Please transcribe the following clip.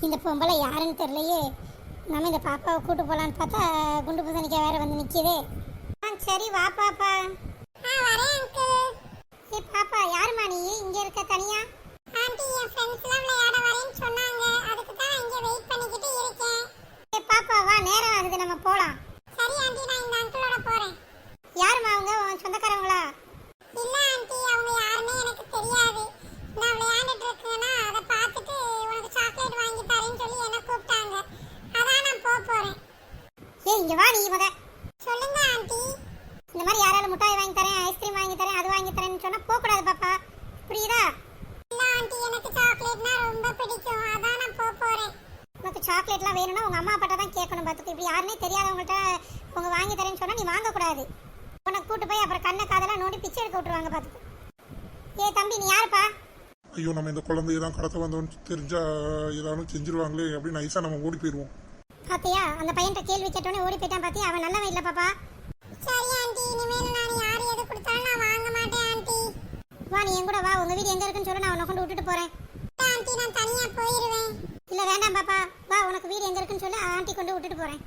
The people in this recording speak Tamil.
இந்த பொம்பளை யாருன்னு தெரியலையே. நம்ம இந்த பாப்பாவை கூட்டு போலான்னு பார்த்தா குண்டு பூசணிக்காய் வேற வந்து நிக்குது. சரி வா பாப்பா. வரேன் அங்கிள். ஏ பாப்பா, யாருமா நீ இங்க இருக்க தனியா? ஆண்டி, என் ஃப்ரெண்ட்ஸ்லாம் விளையாட வரேன்னு சொன்னாங்க, அதுக்கு தான் இங்க வெயிட் பண்ணிக்கிட்டு இருக்கேன். ஏ பாப்பா வா, நேரம் ஆகுது, நம்ம போலாம். சரி ஆண்டி, நான் இந்த அங்கிளோட போறேன். யாருமா அவங்க, உன் சொந்தக்காரங்களா? இல்ல ஆண்டி, அவங்க யாருன்னே எனக்கு தெரியாது. நான் விளையாண்டுட்டு இருக்கேன்னா அதை பார்த்துட்டு உனக்கு சாக்லேட் வாங்கி தரேன்னு சொல்லி என்ன கூப்பிட்டாங்க. அதான் நான் போறேன். ஏய் இங்க வா, நீ முத. சொல்லுங்க ஆண்டி. இந்த மாதிரி யாரால மிட்டாய் வாங்கி தரேன், ஐஸ்கிரீம் வாங்கி தரேன், அது வாங்கி தரேன்னு சொன்னா போக கூடாது பாப்பா, புரியுதா? இல்ல ஆண்டி, எனக்கு சாக்லேட்னா ரொம்ப பிடிக்கும், அதான் நான் போறேன். உனக்கு சாக்லேட்லாம் வேணும்னா உங்க அம்மா அப்பாட்ட தான் கேட்கணும் பாத்துக்கு. இப்படி யாருன்னே தெரியாதவங்கள்ட்ட உங்க வாங்கி தரேன்னு சொன்னா நீ வாங்க கூடாது. உன்னை கூட்டு போய் அப்புறம் கண்ணை காதெல்லாம் நோண்டி பிச்சை எடுக்க விட்டுருவாங்க பாத்துக்கு. ஏ தம்பி, நீ யாருப்பா? ஐயோ, நம்ம இந்த குழந்தைய தான் கடத்த வந்தோன்னு தெரிஞ்சா ஏதாவது செஞ்சிருவாங்களே அப்படின்னு நைஸா நம்ம ஓடி போயிடுவோம். பாத்தியா, அந்த பையன்கிட்ட கேள்வி கேட்டோன்னே ஓடி போயிட்டான் பாத்தியா, அவன் நல்லவன் இல்ல பாப்பா. சரி ஆண்டி, இனிமேல் நான் யார் எது கொடுத்தாலும் நான் வாங்க மாட்டேன் ஆண்டி. வா, நீ என் கூட வா, உங்க வீடு எங்க இருக்குன்னு சொல்லி நான் உன்னை கொண்டு விட்டுட்டு போறேன். ஆண்டி, நான் தனியா போயிடுவேன். இல்ல வேண்டாம் பாப்பா, வா, உனக்கு வீடு எங்க இருக்குன்னு சொல்லி ஆண்டி கொண்டு விட்டுட்டு போறேன்.